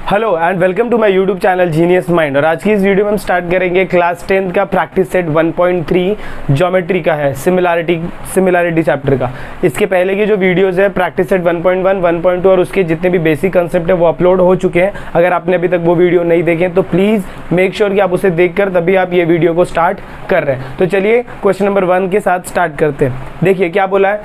Hello and welcome to my YouTube channel genius mind. और आज की इस वीडियो में हम स्टार्ट करेंगे क्लास 10 का प्रैक्टिस सेट 1.3 ज्योमेट्री का है, सिमिलैरिटी चैप्टर का। इसके पहले की जो वीडियोस है प्रैक्टिस सेट 1.1, 1.2 और उसके जितने भी बेसिक कंसेप्ट है वो अपलोड हो चुके हैं। अगर आपने अभी तक वो वीडियो नहीं देखे तो प्लीज़ मेक श्योर कि आप उसे देखकर तभी आप ये वीडियो को स्टार्ट कर रहे हैं। तो चलिए क्वेश्चन नंबर 1 के साथ स्टार्ट करते हैं। देखिए क्या बोला है,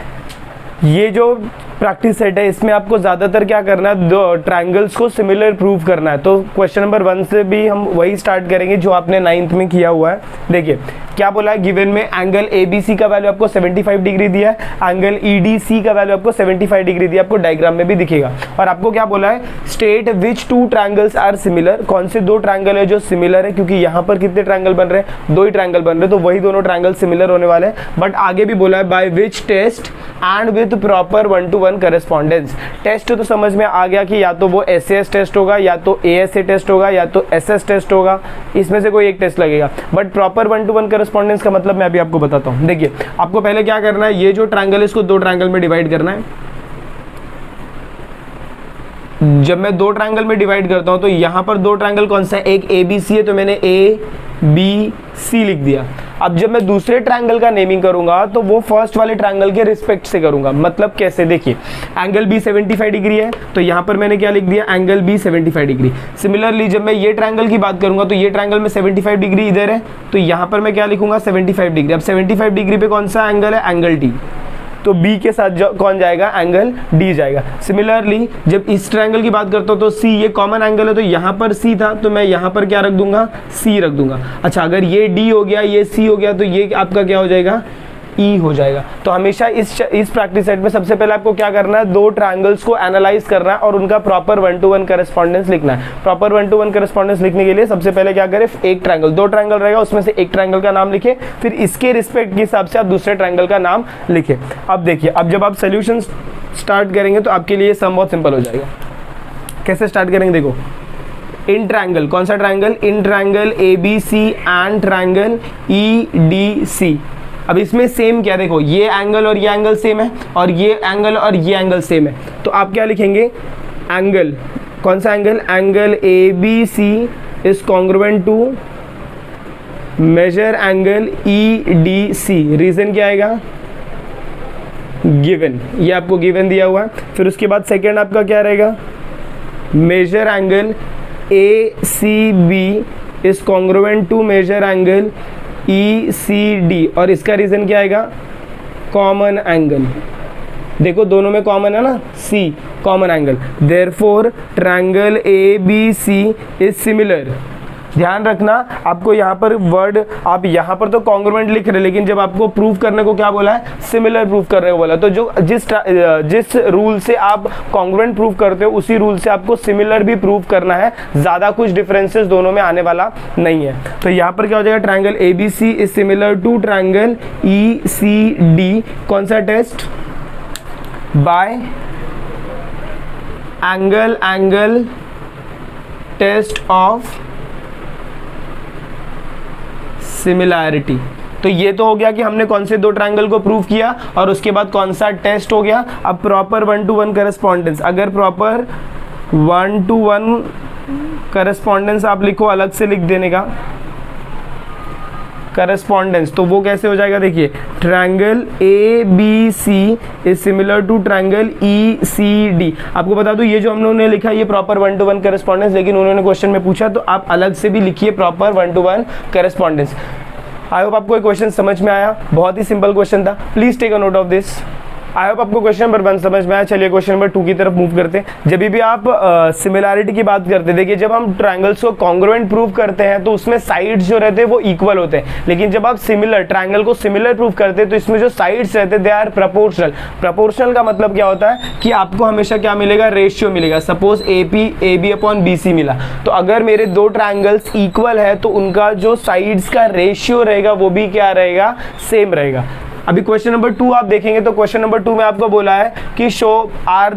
ये जो प्रैक्टिस सेट है इसमें आपको ज़्यादातर क्या करना है, दो ट्रायंगल्स को सिमिलर प्रूव करना है। तो क्वेश्चन नंबर 1 से भी हम वही स्टार्ट करेंगे जो आपने 9th में किया हुआ है। देखिए क्या बोला है, गिवन में एंगल ABC का वैल्यू आपको 75 डिग्री दिया है, एंगल EDC का वैल्यू आपको 75 डिग्री दिया, आपको डायग्राम में भी दिखेगा। और आपको क्या बोला है, state which two triangles are similar, कौन से दो ट्रायंगल है जो सिमिलर है, क्योंकि यहाँ पर कितने ट्रायंगल बन रहे हैं, दो ही ट्रायंगल बन रहे हैं, तो वही दोनों ट्रायंगल सिमिलर होने वाले हैं। बट आगे भी बोला है by which test and with proper 1-to-1 correspondence. Test तो समझ में आ गया कि या तो वो SAS टेस्ट होगा, या तो ASA टेस्ट होगा, या तो SS टेस्ट होगा, इसमें से कोई एक टेस्ट लगेगा। बट प्रॉपर 1-to-1 करेस्पॉन्डेंस का मतलब मैं अभी आपको बताता हूँ। देखिए आपको पहले क्या करना है, ये जो ट्रायंगल है इसको दो ट्रायंगल में डिवाइड करना है। जब मैं दो ट्रायंगल में डिवाइड करता हूं तो यहां पर दो ट्रायंगल कौन सा है, एक ABC है तो मैंने ABC लिख दिया। अब जब मैं दूसरे ट्रायंगल का नेमिंग करूंगा तो वो फर्स्ट वाले ट्रायंगल के रिस्पेक्ट से करूंगा। मतलब कैसे, देखिए एंगल B 75 डिग्री है तो यहां पर मैंने क्या लिख दिया, एंगल B 75 डिग्री। सिमिलरली जब मैं ये ट्रायंगल की बात करूंगा तो ये ट्रायंगल में 75 डिग्री इधर है तो यहां पर मैं क्या लिखूंगा, 75 डिग्री। अब 75 डिग्री पे कौन सा एंगल है, एंगल D, तो B के साथ कौन जाएगा, एंगल D जाएगा। सिमिलरली जब इस ट्रायंगल की बात करता हूँ तो C ये कॉमन एंगल है तो यहाँ पर C था तो मैं यहाँ पर क्या रख दूंगा, C रख दूंगा। अच्छा अगर ये D हो गया, ये C हो गया तो ये आपका क्या हो जाएगा, E हो जाएगा। तो हमेशा इस प्रैक्टिस सेट में सबसे पहले आपको क्या करना है, दो ट्रायंगल्स को एनालाइज करना है और उनका प्रॉपर 1-to-1 करेस्पॉन्डेंस लिखना है। प्रॉपर 1-to-1 करेस्पॉन्डेंस लिखने के लिए सबसे पहले क्या करें, एक ट्रायंगल, दो ट्रायंगल रहेगा उसमें से एक ट्रायंगल का नाम लिखे, फिर इसके रिस्पेक्ट के हिसाब से आप दूसरे ट्रायंगल का नाम लिखे। अब देखिए, अब जब आप सोल्यूशन स्टार्ट करेंगे तो आपके लिए सम बहुत सिंपल हो जाएगा। कैसे स्टार्ट करेंगे, देखो इन ट्रायंगल, कौन सा ट्रायंगल, in triangle ABC and triangle EDC। अब इसमें सेम क्या, देखो ये एंगल और ये एंगल सेम है और ये एंगल और ये एंगल सेम है, तो आप क्या लिखेंगे, एंगल, कौन सा angle, angle ABC is congruent to major angle EDC। Reason क्या आएगा, गिवन, ये आपको गिवन दिया हुआ है। फिर उसके बाद सेकेंड आपका क्या रहेगा, major angle ACB is congruent to major angle ECD और इसका रीजन क्या आएगा, कॉमन एंगल। देखो दोनों में कॉमन है ना, C common angle, therefore triangle ABC is similar. ध्यान रखना आपको यहाँ पर वर्ड, आप यहाँ पर तो कॉन्ग्रुएंट लिख रहे हैं लेकिन जब आपको प्रूव करने को क्या बोला है, सिमिलर प्रूव करने को बोला। तो जो जिस रूल से आप कॉन्ग्रुएंट प्रूव करते हो उसी रूल से आपको सिमिलर भी प्रूव करना है, ज़्यादा कुछ डिफरेंसेस दोनों में आने वाला नहीं है। तो यहाँ पर क्या हो जाएगा, triangle ABC is similar to triangle ECD, कौन सा test, by angle test of similarity. तो ये तो हो गया कि हमने कौन से दो ट्रायंगल को प्रूव किया और उसके बाद कौन सा टेस्ट हो गया। अब प्रॉपर 1-to-1 करेस्पॉन्डेंस, अगर प्रॉपर 1-to-1 करेस्पॉन्डेंस आप लिखो, अलग से लिख देने का करेस्पॉन्डेंस, तो वो कैसे हो जाएगा, देखिए triangle ABC is similar to triangle ECD। आपको बता दूं ये जो हम लोगों ने लिखा ये प्रॉपर 1-to-1 करेस्पॉन्डेंस, लेकिन उन्होंने क्वेश्चन में पूछा तो आप अलग से भी लिखिए प्रॉपर 1-to-1 करेस्पॉन्डेंस। आई होप आपको ये क्वेश्चन समझ में आया, बहुत ही सिंपल क्वेश्चन था, please take a note of this. I hope आपको क्वेश्चन नंबर 1 समझ में आया। चलिए क्वेश्चन नंबर 2 की तरफ मूव करते हैं। जब भी आप सिमिलैरिटी की बात करते हैं, देखिए जब हम ट्रायंगल्स को कॉन्ग्रुएंट प्रूव करते हैं तो उसमें साइड्स जो रहते हैं वो इक्वल होते हैं, लेकिन जब आप सिमिलर ट्रायंगल को सिमिलर प्रूव करते हैं तो इसमें जो साइड्स रहते हैं दे आर प्रोपोर्शनल। प्रोपोर्शनल का मतलब क्या होता है कि आपको हमेशा क्या मिलेगा, रेशियो मिलेगा। सपोज AB/BC मिला, तो अगर मेरे दो ट्रायंगल्स इक्वल है तो उनका जो साइड्स का रेशियो रहेगा वो भी क्या रहेगा, सेम रहेगा। अभी क्वेश्चन नंबर 2 आप देखेंगे तो क्वेश्चन नंबर 2 में आपको बोला है कि show are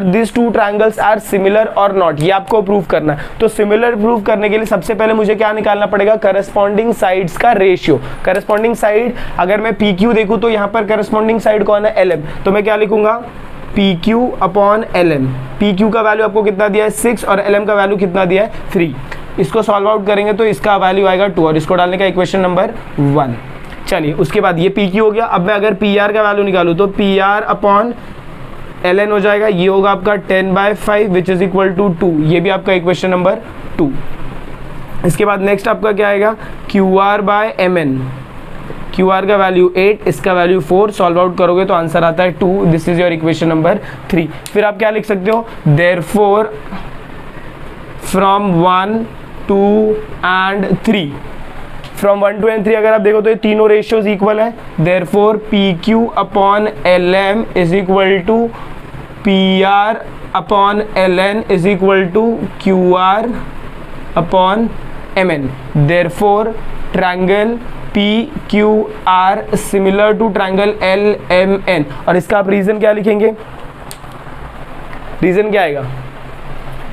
this two triangles are similar और नॉट, ये आपको प्रूव करना है। तो सिमिलर प्रूव करने के लिए सबसे पहले मुझे क्या निकालना पड़ेगा, करस्पॉन्डिंग साइड्स का रेशियो। करस्पॉन्डिंग साइड अगर मैं PQ देखूं तो यहाँ पर करस्पॉन्डिंग साइड कौन है, LM, तो मैं क्या लिखूंगा, P Q upon L M. P Q का वैल्यू आपको कितना दिया है 6 और एल एम का वैल्यू कितना दिया है 3। इसको सॉल्व आउट करेंगे तो इसका वैल्यू आएगा 2 और इसको डालने का इक्वेशन नंबर 1। चलिए उसके बाद ये पी क्यू हो गया। अब मैं अगर पी आर का वैल्यू निकालूँ तो P R upon L N हो जाएगा, ये होगा आपका 10/5 विच इज इक्वल टू 2। ये भी आपका इक्वेशन नंबर 2। इसके बाद नेक्स्ट आपका क्या आएगा Q R by M N. Q R का वैल्यू 8, इसका वैल्यू 4। सॉल्व आउट करोगे तो आंसर आता है 2। This is your equation number 3। फिर आप क्या लिख सकते हो, therefore from 1, 2 and 3, from 1, 2 and 3 अगर आप देखो तो ये तीनों रेशियोज इक्वल है। Therefore P Q upon L M is equal to P R upon L N is equal to Q R upon M N. Therefore triangle P Q R similar to triangle L M N. और इसका आप reason क्या लिखेंगे, reason क्या आएगा,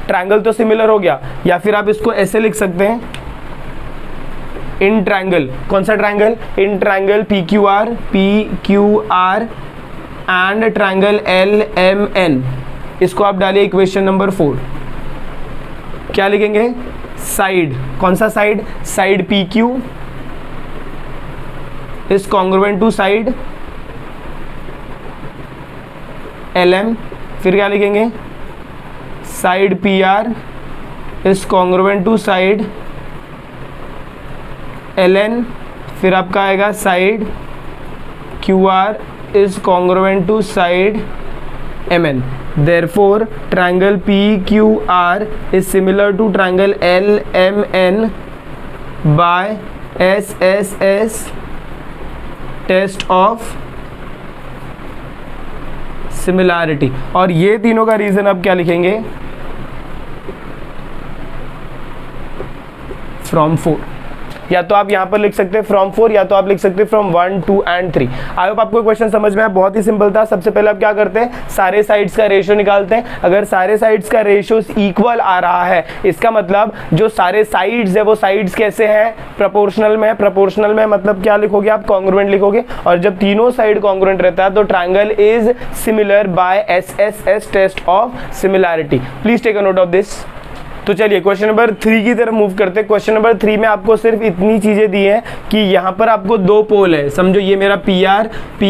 triangle तो similar हो गया, या फिर आप इसको ऐसे लिख सकते हैं इन ट्रायंगल। कौन सा ट्रायंगल, in triangle P Q R and triangle L M N. इसको आप डालिए इक्वेशन नंबर 4। क्या लिखेंगे, साइड, कौन सा side, side P Q is congruent to side L M. फिर क्या लिखेंगे, side P R is congruent to side L N. फिर आपका आएगा side Q R is congruent to side M N. Therefore triangle P Q R is similar to triangle L M N by S S S test of similarity. और ये तीनों का reason आप क्या लिखेंगे, फ्रॉम 4। या तो आप यहाँ पर लिख सकते हैं फ्रॉम 4, या तो आप लिख सकते हैं फ्रॉम 1, 2 एंड 3। आई होप आपको क्वेश्चन समझ में आया, बहुत ही सिंपल था। सबसे पहले आप क्या करते हैं, सारे साइड्स का रेशियो निकालते हैं। अगर सारे साइड्स का रेशियो इक्वल आ रहा है, इसका मतलब जो सारे साइड्स है वो साइड्स कैसे हैं, प्रोपोर्शनल में है। प्रोपोर्शनल में मतलब क्या लिखोगे आप, कॉन्ग्रुएंट लिखोगे। और जब तीनों साइड कॉन्ग्रुएंट रहता है तो triangle is similar by SSS test of similarity. Please take a note of this. तो चलिए क्वेश्चन नंबर 3 की तरफ मूव करते हैं। क्वेश्चन नंबर 3 में आपको सिर्फ इतनी चीजें दी हैं कि यहाँ पर आपको दो पोल है, समझो ये मेरा पी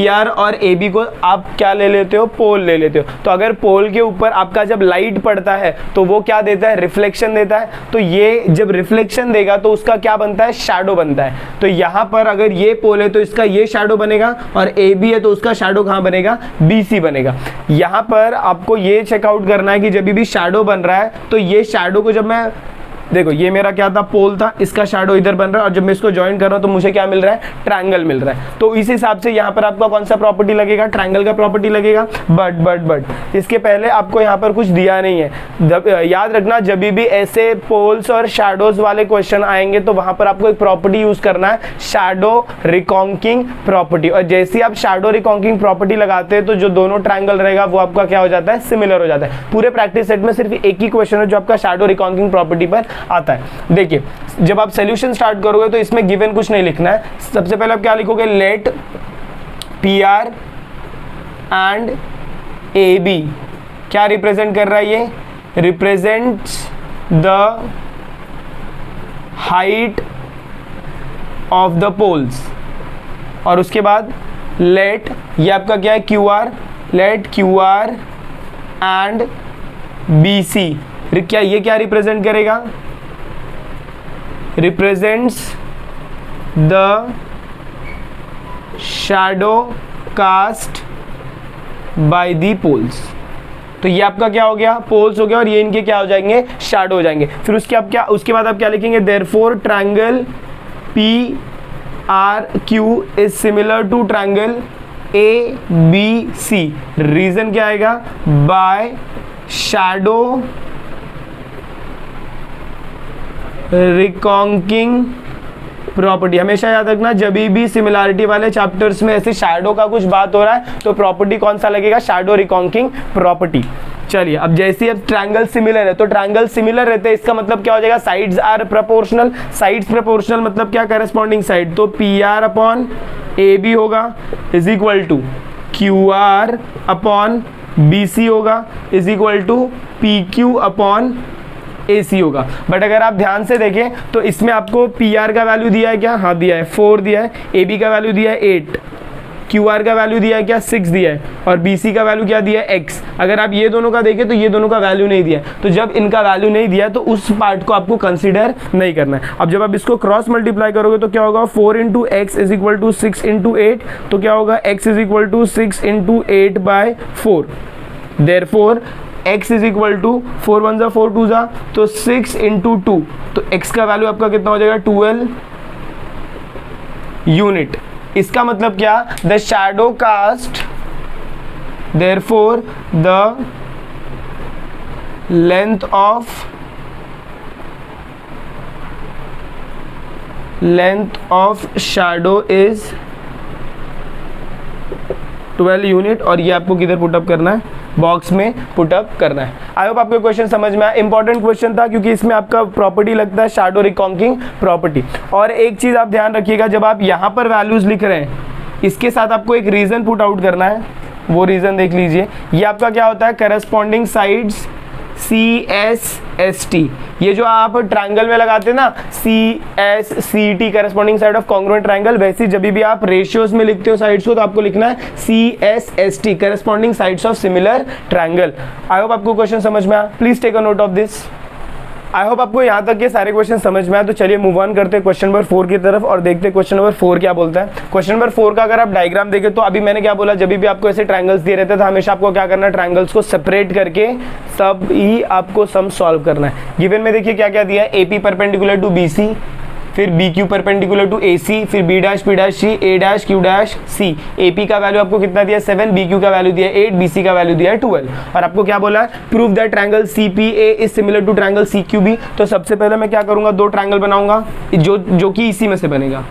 आर और ए बी को आप क्या ले लेते हो, पोल ले लेते हो। तो अगर पोल के ऊपर आपका जब लाइट पड़ता है तो वो क्या देता है, रिफ्लेक्शन देता है। तो ये जब रिफ्लेक्शन देगा तो उसका क्या बनता है, शैडो बनता है। तो यहाँ पर अगर ये पोल है तो इसका ये शैडो बनेगा, और ए बी है तो उसका शैडो कहाँ बनेगा, बी सी बनेगा। यहाँ पर आपको ये चेकआउट करना है कि जब भी शैडो बन रहा है तो ये शैडो को जब मैं देखो, ये मेरा क्या था, पोल था, इसका शैडो इधर बन रहा है, और जब मैं इसको ज्वाइन कर रहा हूं तो मुझे क्या मिल रहा है, ट्रायंगल मिल रहा है। तो इस हिसाब से यहाँ पर आपका कौन सा प्रॉपर्टी लगेगा, ट्रायंगल का प्रॉपर्टी लगेगा। बट इसके पहले आपको यहाँ पर कुछ दिया नहीं है। याद रखना, जब भी ऐसे पोल्स और शैडोज वाले क्वेश्चन आएंगे तो वहां पर आपको एक प्रॉपर्टी यूज करना है, शैडो रिकॉन्किंग प्रॉपर्टी। और जैसे ही आप शैडो रिकॉन्किंग प्रॉपर्टी लगाते हैं तो जो दोनों ट्रायंगल रहेगा वो आपका क्या हो जाता है, सिमिलर हो जाता है। पूरे प्रैक्टिस सेट में सिर्फ एक ही क्वेश्चन है जो आपका शैडो रिकॉन्किंग प्रॉपर्टी पर आता है। देखिए, जब आप सॉल्यूशन स्टार्ट करोगे तो इसमें गिवन कुछ नहीं लिखना है। सबसे पहले आप क्या लिखोगे, let P R and A B क्या रिप्रेजेंट कर रहा है, ये represents the height of the poles. और उसके बाद लेट, ये आपका क्या है, Q R, let Q R and B C, क्या ये क्या रिप्रेजेंट करेगा, represents the shadow cast by the poles. तो ये आपका क्या हो गया, पोल्स हो गया, और ये इनके क्या हो जाएंगे, शैडो हो जाएंगे। फिर उसके बाद आप क्या लिखेंगे, therefore triangle P R Q is similar to triangle A B C. Reason क्या आएगा, बाय शैडो रिकॉन्किंग प्रॉपर्टी। हमेशा याद रखना, जब भी सिमिलैरिटी वाले चैप्टर्स में ऐसे शैडो का कुछ बात हो रहा है तो प्रॉपर्टी कौन सा लगेगा, शैडो रिकॉन्किंग प्रॉपर्टी। चलिए, अब जैसे ही अब ट्रायंगल सिमिलर है तो ट्रायंगल सिमिलर रहते हैं, इसका मतलब क्या हो जाएगा, sides are proportional. Sides proportional मतलब क्या, करस्पॉन्डिंग साइड। तो P R upon A B होगा is equal to Q R upon B C होगा is equal to P Q upon A C होगा। बट अगर आप ध्यान से देखें तो इसमें आपको पी आर का वैल्यू दिया है क्या? हाँ दिया है, 4 दिया है। ए बी का वैल्यू दिया है 8, क्यू आर का वैल्यू दिया है क्या? 6 दिया है। और बी सी का वैल्यू क्या दिया है? x। अगर आप ये दोनों का देखें तो ये दोनों का वैल्यू नहीं दिया है, तो जब इनका वैल्यू नहीं दिया तो उस पार्ट को आपको कंसीडर नहीं करना है। अब जब आप इसको क्रॉस मल्टीप्लाई करोगे तो क्या होगा? 4 into X is equal to 6 into 8, तो क्या होगा? x is equal to 6 into 8 by 4। Therefore x is equal to 4 1 जा 4 2 जा, तो 6 इंटू 2, तो x का वैल्यू आपका कितना हो जाएगा? 12 यूनिट। इसका मतलब क्या? The shadow cast, therefore the length of shadow is 12 unit. और ये आपको किधर पुटअप करना है? बॉक्स में पुटअप करना है। आई होप आपको क्वेश्चन समझ में आया। इंपॉर्टेंट क्वेश्चन था क्योंकि इसमें आपका प्रॉपर्टी लगता है शैडो रिकॉन्किंग प्रॉपर्टी। और एक चीज आप ध्यान रखिएगा, जब आप यहाँ पर वैल्यूज लिख रहे हैं इसके साथ आपको एक रीजन पुट आउट करना है। वो रीजन देख लीजिए, ये आपका क्या होता है? Corresponding sides CSST। ये जो आप ट्रायंगल में लगाते हैं ना CSCT, corresponding side of congruent triangle, वैसे जब भी आप रेशियोज में लिखते हो साइड्स को तो आपको लिखना है CSST, corresponding sides of similar triangle. I hope आपको क्वेश्चन समझ में आया। Please take a note of this. I hope आपको यहाँ तक के सारे क्वेश्चन समझ में आए। तो चलिए मूव ऑन करते हैं क्वेश्चन नंबर 4 की तरफ और देखते हैं क्वेश्चन नंबर 4 क्या बोलता है। क्वेश्चन नंबर 4 का अगर आप डायग्राम देखें तो अभी मैंने क्या बोला, जब भी आपको ऐसे ट्रायंगल्स दिए रहते थे हमेशा आपको क्या करना है? ट्रायंगल्स को सेपरेट करके सब ही आपको सम सॉल्व करना है। गिवन में देखिए क्या क्या दिया है? AP परपेंडिकुलर टू BC, फिर BQ परपेंडिकुलर टू AC, फिर B dash P dash C, A dash Q dash C। AP का वैल्यू आपको कितना दिया? 7, BQ का वैल्यू दिया 8, BC का वैल्यू दिया 12। और आपको क्या बोला है? Prove that triangle CPA is similar to triangle CQB। तो सबसे पहले मैं क्या करूंगा? 2 ट्रायंगल बनाऊंगा जो कि इसी में से बनेगा।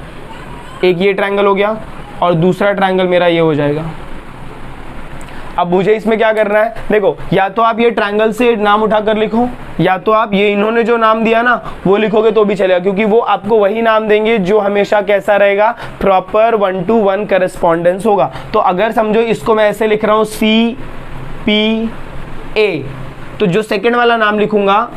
एक ये ट्रायंगल हो गया और दूसरा ट्रायंगल मेरा ये हो जाएगा। अब मुझे इसमें क्या करना है? देखो, या तो आप ये ट्रायंगल से नाम उठाकर लिखो, या तो आप ये इन्होंने जो नाम दिया ना वो लिखोगे तो भी चलेगा, क्योंकि वो आपको वही नाम देंगे जो हमेशा कैसा रहेगा? प्रॉपर 1-to-1 करस्पॉन्डेंस होगा। तो अगर समझो इसको मैं ऐसे लिख रहा हूँ CPA, तो जो सेकंड वाला नाम लिखूंगा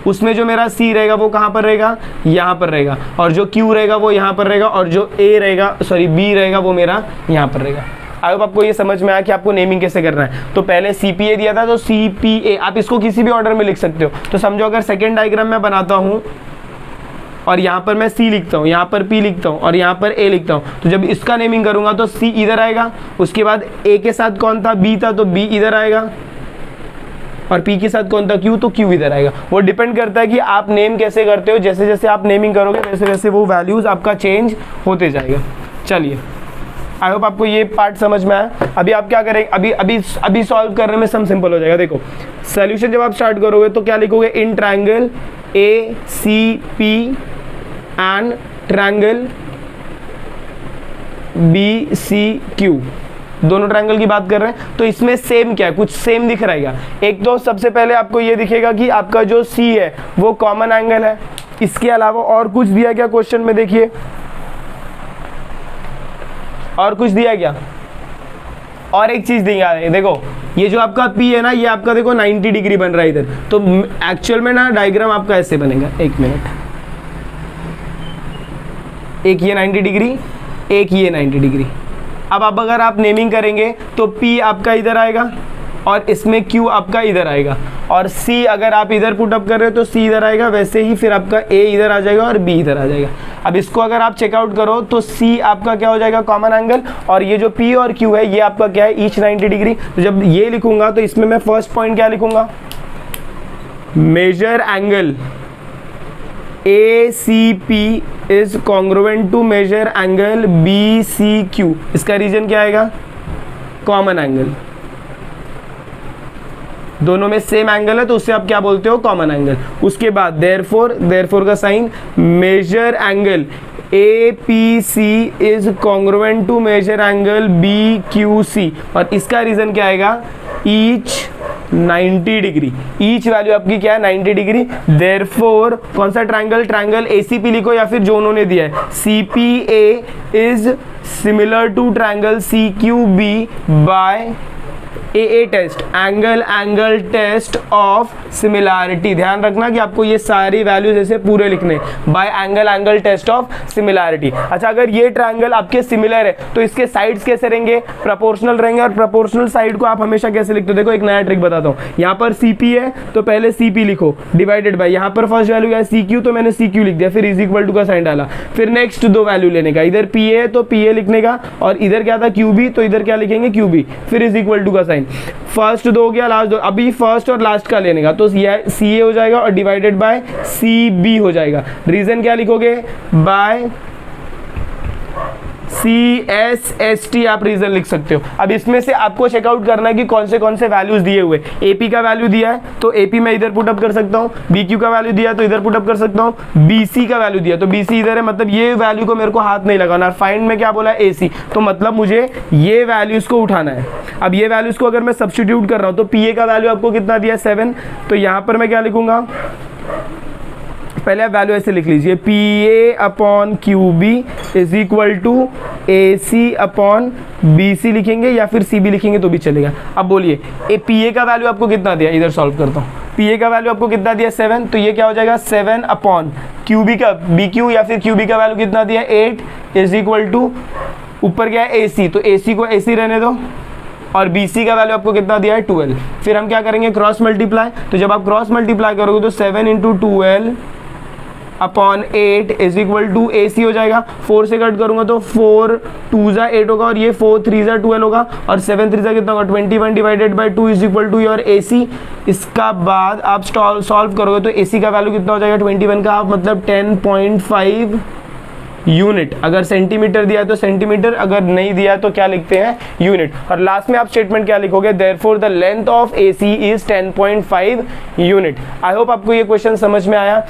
उसमें जो मेरा C रहेगा वो कहाँ पर रहेगा? यहाँ पर रहेगा। और जो Q रहेगा वो यहाँ पर रहेगा, और जो B रहेगा वो मेरा यहाँ पर रहेगा। आई होप आपको ये समझ में आया कि आपको नेमिंग कैसे करना है। तो पहले CPA दिया था तो CPA, आप इसको किसी भी ऑर्डर में लिख सकते हो। तो समझो अगर सेकेंड डायग्राम मैं बनाता हूँ और यहाँ पर मैं C लिखता हूँ, यहाँ पर P लिखता हूँ और यहाँ पर A लिखता हूँ, तो जब इसका नेमिंग करूँगा तो C इधर आएगा, उसके बाद A के साथ कौन था? B था, तो B इधर आएगा, और P के साथ कौन था? Q, तो Q इधर आएगा। वो डिपेंड करता है कि आप नेम कैसे करते हो। जैसे जैसे आप नेमिंग करोगे वैसे वैसे वो वैल्यूज आपका चेंज होते जाएगा। चलिए, आई होप आपको ये पार्ट समझ में आया। अभी आप क्या करेंगे? अभी सॉल्व करने में सम सिंपल हो जाएगा। देखो, सॉल्यूशन जब आप स्टार्ट करोगे तो क्या लिखोगे? In triangle ACP and triangle BCQ, दोनों ट्रायंगल की बात कर रहे हैं। तो इसमें सेम क्या है? कुछ सेम दिख रहेगा। एक तो सबसे पहले आपको ये दिखेगा कि आपका जो C है वो कॉमन एंगल है। इसके अलावा और कुछ दिया गया क्वेश्चन में? देखिए और कुछ दिया गया? और एक चीज दी है, देखो ये जो आपका P है ना, ये आपका देखो 90 डिग्री बन रहा है इधर। तो एक्चुअल में ना डायग्राम आपका ऐसे बनेगा, एक मिनट, एक ये 90 डिग्री, एक ये 90 डिग्री। अब अगर आप नेमिंग करेंगे तो P आपका इधर आएगा और इसमें Q आपका इधर आएगा, और C अगर आप इधर पुटअप कर रहे हो तो C इधर आएगा, वैसे ही फिर आपका A इधर आ जाएगा और B इधर आ जाएगा। अब इसको अगर आप चेकआउट करो तो C आपका क्या हो जाएगा? कॉमन एंगल, और ये जो P और Q है ये आपका क्या है? Each 90 degree. तो जब ये लिखूंगा तो इसमें मैं फर्स्ट पॉइंट क्या लिखूंगा? Measure angle ACP is congruent to major angle BCQ। इसका रीजन क्या आएगा? Common angle. दोनों में सेम एंगल है तो उससे आप क्या बोलते हो? Common angle. उसके बाद देयरफॉर का sign, measure angle APC is congruent to major angle BQC, और इसका रीजन क्या आएगा? Each 90 degree. ईच वैल्यू आपकी क्या है? 90 डिग्री। देयरफॉर कौन सा ट्रायंगल? ट्रायंगल ACP लिखो या फिर जो उन्होंने दिया है CPA is similar to triangle CQB by A test, angle test of similarity. ध्यान रखना कि आपको ये सारी वैल्यूज ऐसे पूरे लिखने, by angle test of similarity. अच्छा, अगर ये ट्रायंगल आपके सिमिलर है तो इसके साइड्स कैसे रहेंगे, प्रोपोर्शनल रहेंगे। और प्रोपोर्शनल साइड को आप हमेशा कैसे लिखते हो, देखो एक नया ट्रिक बताता हूँ। यहाँ पर CP है तो पहले CP लिखो डिवाइडेड बाय, यहाँ पर फर्स्ट वैल्यू क्या है CQ, तो मैंने CQ लिख दिया, फिर इज इक्वल टू का साइन डाला। फिर नेक्स्ट दो वैल्यू लेने का, इधर PA है तो PA लिखने का, और इधर क्या था QB, तो इधर क्या लिखेंगे QB, फिर इज इक्वल टू का साइन। फर्स्ट दो हो गया, लास्ट दो, अभी फर्स्ट और लास्ट का लेने का, तो यह CA हो जाएगा और डिवाइडेड बाय CB हो जाएगा। रीजन क्या लिखोगे, बाय CSST आप रीजन लिख सकते हो। अब इसमें से आपको चेकआउट करना है कि कौन से वैल्यूज दिए हुए। AP का वैल्यू दिया है तो AP मैं इधर पुटअप कर सकता हूँ, BQ का वैल्यू दिया तो इधर पुटअप कर सकता हूँ, BC का वैल्यू दिया तो BC इधर है, मतलब ये वैल्यू को मेरे को हाथ नहीं लगाना। फाइंड में क्या बोला है AC, तो मतलब मुझे ये वैल्यूज को उठाना है। अब ये वैल्यूज को अगर मैं सब्स्टिट्यूट कर रहा हूँ तो PA का वैल्यू आपको कितना दिया 7, तो यहाँ पर मैं क्या लिखूंगा, पहले आप वैल्यू ऐसे लिख लीजिए, PA upon QB is equal to AC upon BC लिखेंगे या फिर CB लिखेंगे तो भी चलेगा। अब बोलिए PA का वैल्यू आपको कितना दिया, इधर सॉल्व करता हूँ। PA का वैल्यू आपको कितना दिया 7, तो ये क्या हो जाएगा 7 अपॉन QB का BQ या फिर QB का वैल्यू कितना दिया 8 इज इक्वल टू ऊपर क्या है AC, तो AC को AC रहने दो, और BC का वैल्यू आपको कितना दिया है 12। फिर हम क्या करेंगे क्रॉस मल्टीप्लाई, तो जब आप क्रॉस मल्टीप्लाई करोगे तो 7 into 12 upon 8 is equal to AC हो जाएगा। 4 से कट करूंगा तो 4 2 जा 8 होगा, और ये 4 3 जा 12 होगा, और 7 3 जा कितना होगा 21 divided by 2 is equal to your AC। इसका बाद आप सॉल्व करोगे तो AC का वैल्यू कितना हो जाएगा 21 का, मतलब 10.5 यूनिट। अगर सेंटीमीटर दिया तो सेंटीमीटर, अगर नहीं दिया तो क्या लिखते हैं यूनिट। और लास्ट में आप स्टेटमेंट क्या लिखोगे, therefore the length of AC is 10.5 unit. I hope आपको ये क्वेश्चन समझ में आया।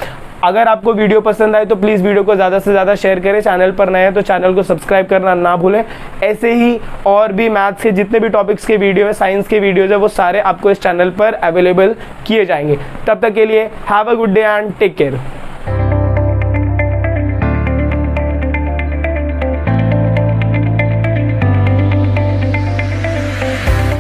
अगर आपको वीडियो पसंद आए तो प्लीज़ वीडियो को ज़्यादा से ज़्यादा शेयर करें। चैनल पर नए हैं तो चैनल को सब्सक्राइब करना ना भूलें। ऐसे ही और भी मैथ्स के जितने भी टॉपिक्स के वीडियो है, साइंस के वीडियोज़ है, वो सारे आपको इस चैनल पर अवेलेबल किए जाएंगे। तब तक के लिए have a good day and take care.